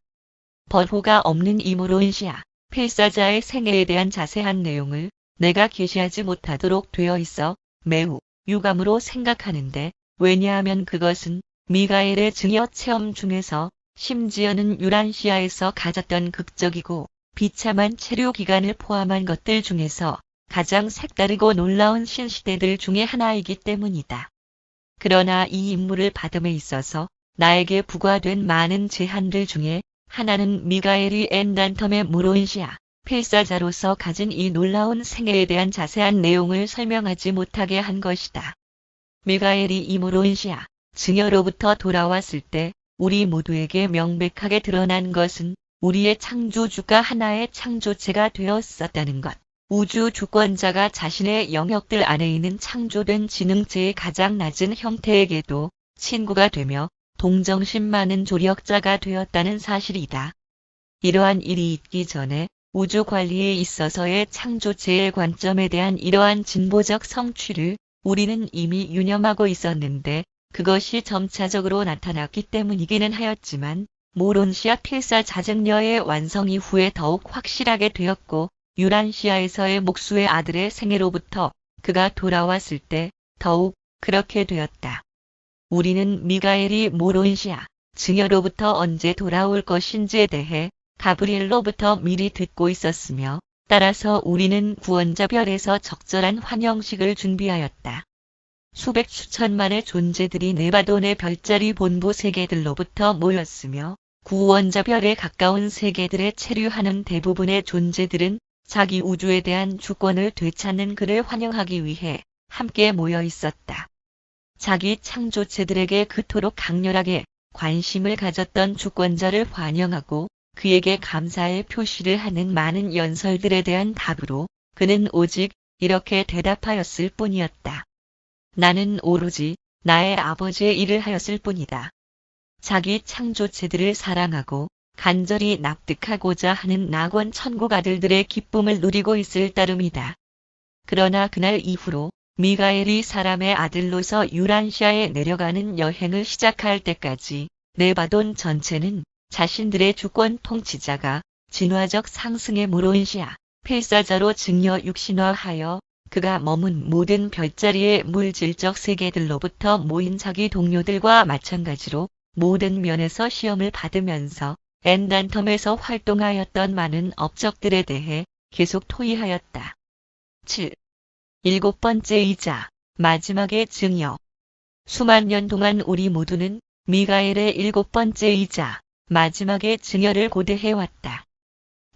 벌호가 없는 이 모론시아 필사자의 생애에 대한 자세한 내용을 내가 게시하지 못하도록 되어 있어 매우 유감으로 생각하는데, 왜냐하면 그것은 미가엘의 증여 체험 중에서 심지어는 유란시아에서 가졌던 극적이고 비참한 체류 기간을 포함한 것들 중에서 가장 색다르고 놀라운 신시대들 중의 하나이기 때문이다. 그러나 이 임무를 받음에 있어서 나에게 부과된 많은 제한들 중에 하나는 미가엘이 엔단텀의 모론시아 필사자로서 가진 이 놀라운 생애에 대한 자세한 내용을 설명하지 못하게 한 것이다. 미가엘이 이 모론시아 증여로부터 돌아왔을 때 우리 모두에게 명백하게 드러난 것은 우리의 창조주가 하나의 창조체가 되었었다는 것. 우주 주권자가 자신의 영역들 안에 있는 창조된 지능체의 가장 낮은 형태에게도 친구가 되며 동정심 많은 조력자가 되었다는 사실이다. 이러한 일이 있기 전에 우주 관리에 있어서의 창조체의 관점에 대한 이러한 진보적 성취를 우리는 이미 유념하고 있었는데 그것이 점차적으로 나타났기 때문이기는 하였지만 모론시아 필사자증녀의 완성 이후에 더욱 확실하게 되었고 유란시아에서의 목수의 아들의 생애로부터 그가 돌아왔을 때 더욱 그렇게 되었다. 우리는 미가엘이 모론시아 증여로부터 언제 돌아올 것인지에 대해 가브리엘로부터 미리 듣고 있었으며 따라서 우리는 구원자별에서 적절한 환영식을 준비하였다. 수백 수천만의 존재들이 네바돈의 별자리 본부 세계들로부터 모였으며 구원자별에 가까운 세계들에 체류하는 대부분의 존재들은 자기 우주에 대한 주권을 되찾는 그를 환영하기 위해 함께 모여 있었다. 자기 창조체들에게 그토록 강렬하게 관심을 가졌던 주권자를 환영하고 그에게 감사의 표시를 하는 많은 연설들에 대한 답으로 그는 오직 이렇게 대답하였을 뿐이었다. 나는 오로지 나의 아버지의 일을 하였을 뿐이다. 자기 창조체들을 사랑하고 간절히 납득하고자 하는 낙원 천국 아들들의 기쁨을 누리고 있을 따름이다. 그러나 그날 이후로 미가엘이 사람의 아들로서 유란시아에 내려가는 여행을 시작할 때까지 네바돈 전체는 자신들의 주권 통치자가 진화적 상승의 모론시아 필사자로 증여 육신화하여 그가 머문 모든 별자리의 물질적 세계들로부터 모인 자기 동료들과 마찬가지로 모든 면에서 시험을 받으면서 엔단텀에서 활동하였던 많은 업적들에 대해 계속 토의하였다. 7. 일곱 번째이자 마지막의 증여. 수만 년 동안 우리 모두는 미가엘의 일곱 번째이자 마지막의 증여를 고대해왔다.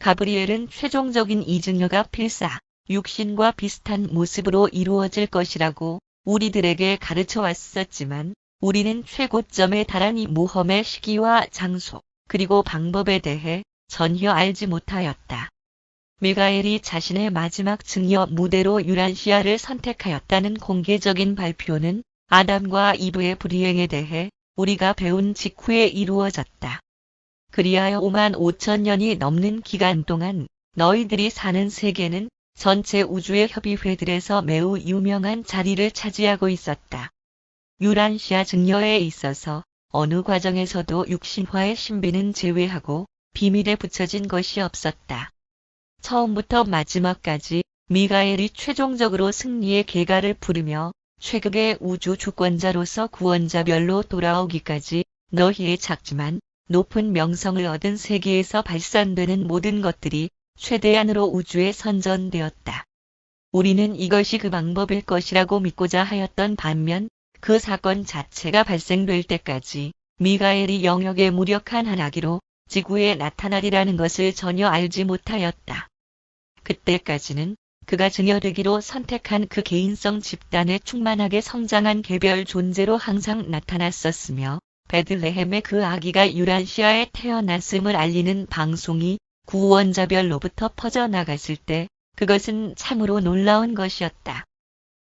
가브리엘은 최종적인 이 증여가 필사, 육신과 비슷한 모습으로 이루어질 것이라고 우리들에게 가르쳐 왔었지만 우리는 최고점에 달한 이 모험의 시기와 장소, 그리고 방법에 대해 전혀 알지 못하였다. 미가엘이 자신의 마지막 증여 무대로 유란시아를 선택하였다는 공개적인 발표는 아담과 이브의 불이행에 대해 우리가 배운 직후에 이루어졌다. 그리하여 5만 5천 년이 넘는 기간 동안 너희들이 사는 세계는 전체 우주의 협의회들에서 매우 유명한 자리를 차지하고 있었다. 유란시아 증여에 있어서 어느 과정에서도 육신화의 신비는 제외하고 비밀에 붙여진 것이 없었다. 처음부터 마지막까지 미가엘이 최종적으로 승리의 계가를 부르며 최극의 우주 주권자로서 구원자별로 돌아오기까지 너희의 작지만 높은 명성을 얻은 세계에서 발산되는 모든 것들이 최대한으로 우주에 선전되었다. 우리는 이것이 그 방법일 것이라고 믿고자 하였던 반면 그 사건 자체가 발생될 때까지 미가엘이 영역에 무력한 한 아기로 지구에 나타나리라는 것을 전혀 알지 못하였다. 그때까지는 그가 증여되기로 선택한 그 개인성 집단에 충만하게 성장한 개별 존재로 항상 나타났었으며 베들레헴의 그 아기가 유란시아에 태어났음을 알리는 방송이 구원자별로부터 퍼져나갔을 때 그것은 참으로 놀라운 것이었다.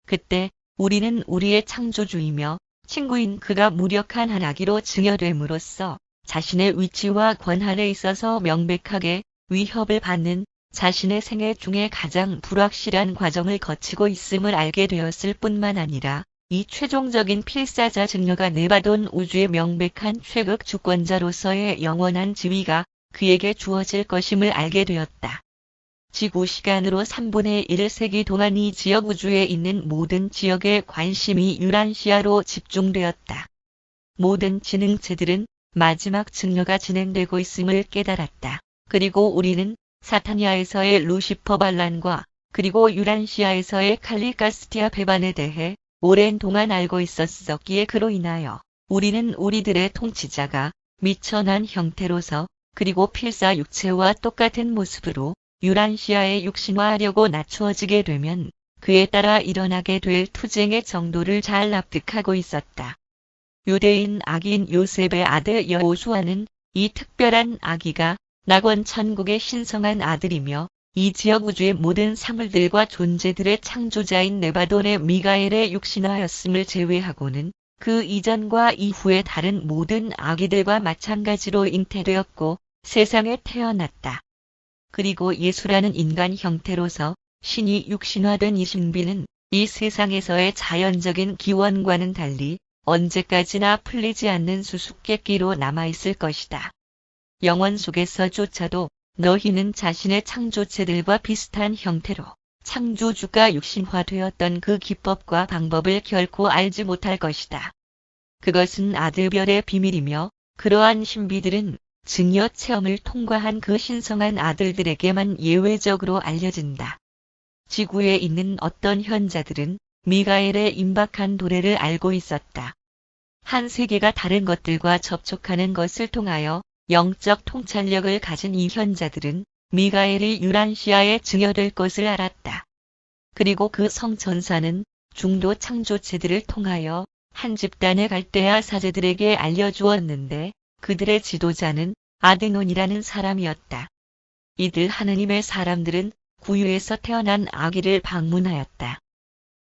그때 우리는 우리의 창조주이며 친구인 그가 무력한 한 아기로 증여됨으로써 자신의 위치와 권한에 있어서 명백하게 위협을 받는 자신의 생애 중에 가장 불확실한 과정을 거치고 있음을 알게 되었을 뿐만 아니라 이 최종적인 필사자 증여가 네바돈 우주의 명백한 최극 주권자로서의 영원한 지위가 그에게 주어질 것임을 알게 되었다. 지구 시간으로 3분의 1세기 동안 이 지역 우주에 있는 모든 지역의 관심이 유란시아로 집중되었다. 모든 지능체들은 마지막 증여가 진행되고 있음을 깨달았다. 그리고 우리는 사타니아에서의 루시퍼 반란과 그리고 유란시아에서의 칼리가스티아 배반에 대해 오랜 동안 알고 있었었기에 그로 인하여 우리는 우리들의 통치자가 미천한 형태로서 그리고 필사 육체와 똑같은 모습으로 유란시아에 육신화하려고 낮추어지게 되면 그에 따라 일어나게 될 투쟁의 정도를 잘 납득하고 있었다. 유대인 아기인 요셉의 아들 여호수아는 이 특별한 아기가 낙원 천국의 신성한 아들이며 이 지역 우주의 모든 사물들과 존재들의 창조자인 네바돈의 미가엘의 육신화였음을 제외하고는 그 이전과 이후의 다른 모든 아기들과 마찬가지로 잉태되었고 세상에 태어났다. 그리고 예수라는 인간 형태로서 신이 육신화된 이 신비는 이 세상에서의 자연적인 기원과는 달리 언제까지나 풀리지 않는 수수께끼로 남아있을 것이다. 영원 속에서조차도 너희는 자신의 창조체들과 비슷한 형태로 창조주가 육신화되었던 그 기법과 방법을 결코 알지 못할 것이다. 그것은 아들별의 비밀이며 그러한 신비들은 증여 체험을 통과한 그 신성한 아들들에게만 예외적으로 알려진다. 지구에 있는 어떤 현자들은 미가엘의 임박한 도래를 알고 있었다. 한 세계가 다른 것들과 접촉하는 것을 통하여 영적 통찰력을 가진 이 현자들은 미가엘이 유란시아에 증여될 것을 알았다. 그리고 그 성천사는 중도 창조체들을 통하여 한 집단의 갈대아 사제들에게 알려주었는데 그들의 지도자는 아드논이라는 사람이었다. 이들 하느님의 사람들은 구유에서 태어난 아기를 방문하였다.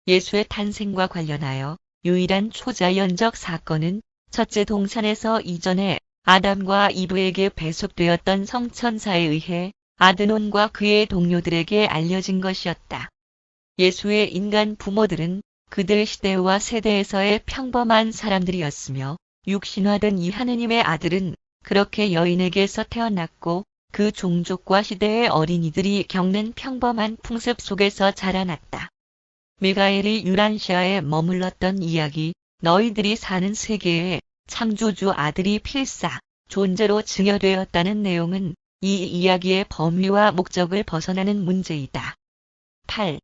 예수의 탄생과 관련하여 유일한 초자연적 사건은 첫째 동산에서 이전에 아담과 이브에게 배속되었던 성천사에 의해 아드논과 그의 동료들에게 알려진 것이었다. 예수의 인간 부모들은 그들 시대와 세대에서의 평범한 사람들이었으며 육신화된 이 하느님의 아들은 그렇게 여인에게서 태어났고 그 종족과 시대의 어린이들이 겪는 평범한 풍습 속에서 자라났다. 미가엘이 유란시아에 머물렀던 이야기, 너희들이 사는 세계에 창조주 아들이 필사, 존재로 증여되었다는 내용은 이 이야기의 범위와 목적을 벗어나는 문제이다. 8.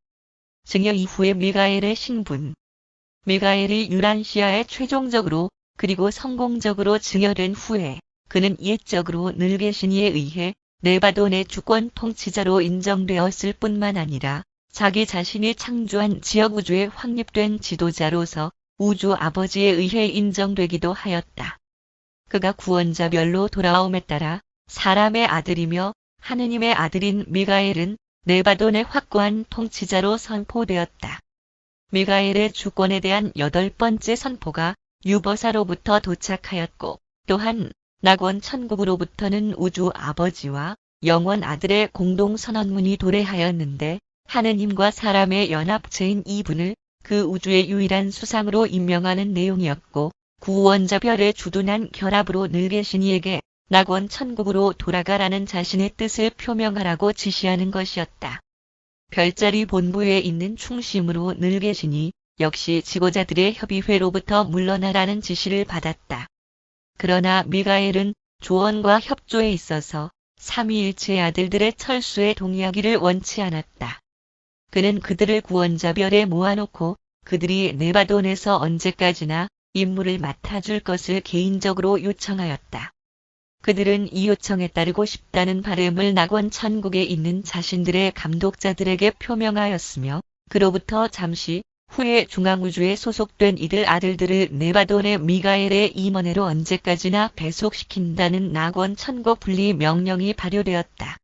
증여 이후의 미가엘의 신분. 미가엘이 유란시아에 최종적으로 그리고 성공적으로 증여된 후에 그는 옛적으로 늘게신이에 의해 네바돈의 주권 통치자로 인정되었을 뿐만 아니라 자기 자신이 창조한 지역우주에 확립된 지도자로서 우주 아버지에 의해 인정되기도 하였다. 그가 구원자별로 돌아옴에 따라 사람의 아들이며 하느님의 아들인 미가엘은 네바돈의 확고한 통치자로 선포되었다. 미가엘의 주권에 대한 8번째 선포가 유버사로부터 도착하였고 또한 낙원 천국으로부터는 우주 아버지와 영원 아들의 공동 선언문이 도래하였는데 하느님과 사람의 연합체인 이분을 그 우주의 유일한 수상으로 임명하는 내용이었고 구원자별의 주둔한 결합으로 늘게신이에게 낙원 천국으로 돌아가라는 자신의 뜻을 표명하라고 지시하는 것이었다. 별자리 본부에 있는 충심으로 늘게신이 역시 지도자들의 협의회로부터 물러나라는 지시를 받았다. 그러나 미가엘은 조언과 협조에 있어서 삼위일체의 아들들의 철수에 동의하기를 원치 않았다. 그는 그들을 구원자별에 모아놓고 그들이 네바돈에서 언제까지나 임무를 맡아줄 것을 개인적으로 요청하였다. 그들은 이 요청에 따르고 싶다는 바람을 낙원 천국에 있는 자신들의 감독자들에게 표명하였으며 그로부터 잠시 후에 중앙우주에 소속된 이들 아들들을 네바돈의 미가엘의 임원회로 언제까지나 배속시킨다는 낙원 천국 분리 명령이 발효되었다.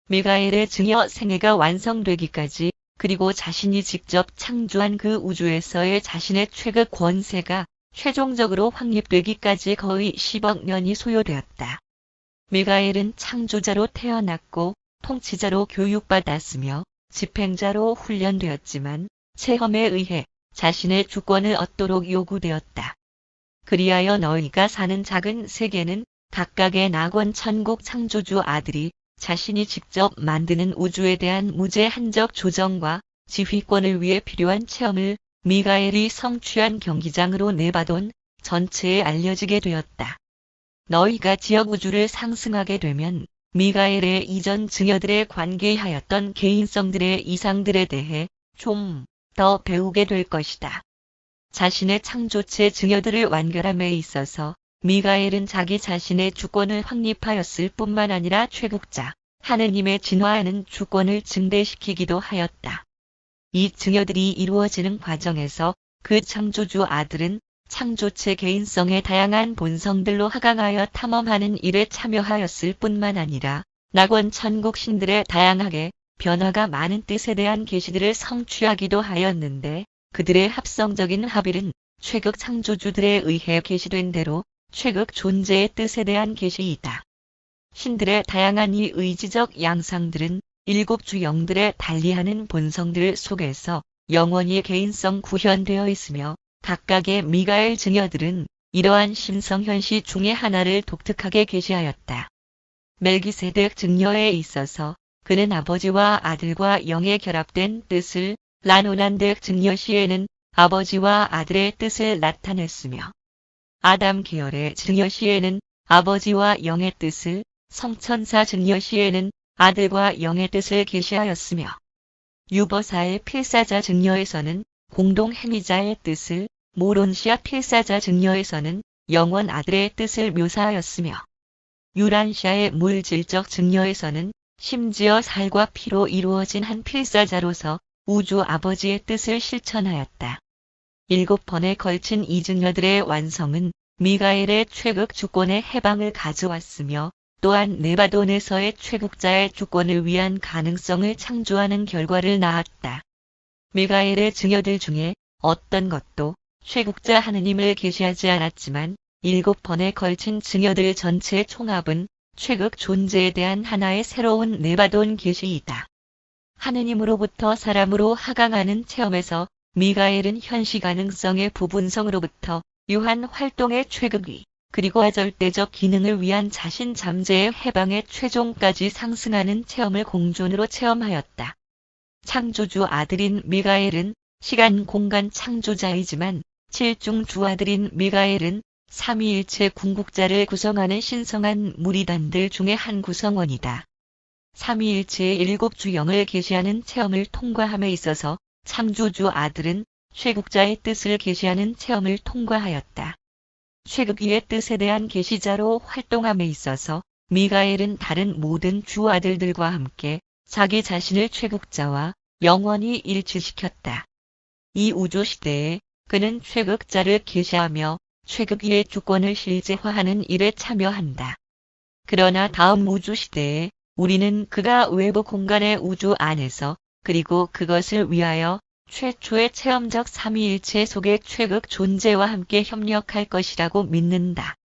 미가엘의 증여 생애가 완성되기까지 그리고 자신이 직접 창조한 그 우주에서의 자신의 최고 권세가 최종적으로 확립되기까지 거의 10억 년이 소요되었다. 미가엘은 창조자로 태어났고 통치자로 교육받았으며 집행자로 훈련되었지만 체험에 의해 자신의 주권을 얻도록 요구되었다. 그리하여 너희가 사는 작은 세계는 각각의 낙원 천국 창조주 아들이 자신이 직접 만드는 우주에 대한 무제한적 조정과 지휘권을 위해 필요한 체험을 미가엘이 성취한 경기장으로 네바돈 전체에 알려지게 되었다. 너희가 지역 우주를 상승하게 되면 미가엘의 이전 증여들에 관계하였던 개인성들의 이상들에 대해 좀 더 배우게 될 것이다. 자신의 창조체 증여들을 완결함에 있어서 미가엘은 자기 자신의 주권을 확립하였을 뿐만 아니라 최국자, 하느님의 진화하는 주권을 증대시키기도 하였다. 이 증여들이 이루어지는 과정에서 그 창조주 아들은 창조체 개인성의 다양한 본성들로 하강하여 탐험하는 일에 참여하였을 뿐만 아니라 낙원 천국 신들의 다양하게 변화가 많은 뜻에 대한 계시들을 성취하기도 하였는데 그들의 합성적인 합일은 최극 창조주들에 의해 계시된 대로 최극 존재의 뜻에 대한 계시이다. 신들의 다양한 이 의지적 양상들은 일곱 주 영들의 달리하는 본성들 속에서 영원히 개인성 구현되어 있으며 각각의 미가엘 증여들은 이러한 심성현시 중의 하나를 독특하게 계시하였다. 멜기세덱 증여에 있어서 그는 아버지와 아들과 영의 결합된 뜻을, 라노난덱 증여 시에는 아버지와 아들의 뜻을 나타냈으며 아담 계열의 증여 시에는 아버지와 영의 뜻을, 성천사 증여 시에는 아들과 영의 뜻을 계시하였으며 유버사의 필사자 증여에서는 공동 행위자의 뜻을, 모론시아 필사자 증여에서는 영원 아들의 뜻을 묘사하였으며 유란시아의 물질적 증여에서는 심지어 살과 피로 이루어진 한 필사자로서 우주 아버지의 뜻을 실천하였다. 7번에 걸친 이 증여들의 완성은 미가엘의 최극 주권의 해방을 가져왔으며 또한 네바돈에서의 최극자의 주권을 위한 가능성을 창조하는 결과를 낳았다. 미가엘의 증여들 중에 어떤 것도 최극자 하느님을 계시하지 않았지만 7번에 걸친 증여들 전체의 총합은 최극 존재에 대한 하나의 새로운 네바돈 계시이다. 하느님으로부터 사람으로 하강하는 체험에서 미가엘은 현시 가능성의 부분성으로부터 유한 활동의 최극위, 그리고 절대적 기능을 위한 자신 잠재의 해방의 최종까지 상승하는 체험을 공존으로 체험하였다. 창조주 아들인 미가엘은 시간 공간 창조자이지만 칠중 주아들인 미가엘은 삼위일체 궁극자를 구성하는 신성한 무리단들 중의 한 구성원이다. 삼위일체의 일곱 주영을 계시하는 체험을 통과함에 있어서 창조주 아들은 최극자의 뜻을 계시하는 체험을 통과하였다. 최극위의 뜻에 대한 계시자로 활동함에 있어서 미가엘은 다른 모든 주아들들과 함께 자기 자신을 최극자와 영원히 일치시켰다. 이 우주시대에 그는 최극자를 계시하며 최극위의 주권을 실제화하는 일에 참여한다. 그러나 다음 우주시대에 우리는 그가 외부 공간의 우주 안에서 그리고 그것을 위하여 최초의 체험적 삼위일체 속의 최극 존재와 함께 협력할 것이라고 믿는다.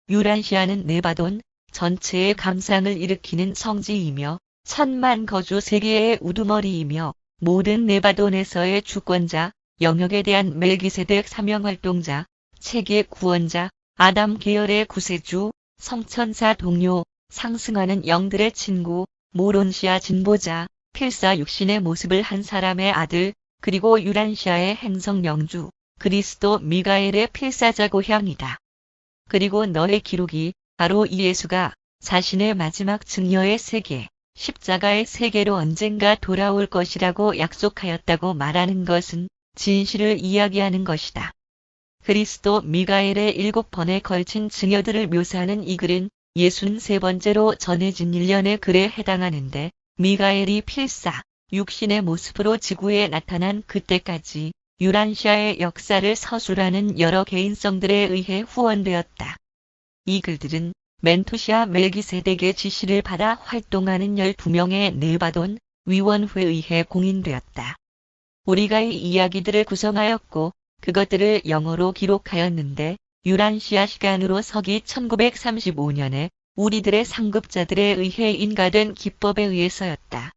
유란시아는 네바돈 전체의 감상을 일으키는 성지이며 천만 거주 세계의 우두머리이며 모든 네바돈에서의 주권자, 영역에 대한 멜기세덱 사명활동자, 세계 구원자, 아담 계열의 구세주, 성천사 동료, 상승하는 영들의 친구, 모론시아 진보자, 필사 육신의 모습을 한 사람의 아들, 그리고 유란시아의 행성 영주, 그리스도 미가엘의 필사자 고향이다. 그리고 너의 기록이 바로 이 예수가 자신의 마지막 증여의 세계, 십자가의 세계로 언젠가 돌아올 것이라고 약속하였다고 말하는 것은 진실을 이야기하는 것이다. 그리스도 미가엘의 7번에 걸친 증여들을 묘사하는 이 글은 63번째로 전해진 일련의 글에 해당하는데 미가엘이 필사, 육신의 모습으로 지구에 나타난 그때까지 유란시아의 역사를 서술하는 여러 개인성들에 의해 후원되었다. 이 글들은 멘투시아 멜기세덱의 지시를 받아 활동하는 12명의 네바돈 위원회에 의해 공인되었다. 우리가 이 이야기들을 구성하였고 그것들을 영어로 기록하였는데 유란시아 시간으로 서기 1935년에 우리들의 상급자들에 의해 인가된 기법에 의해서였다.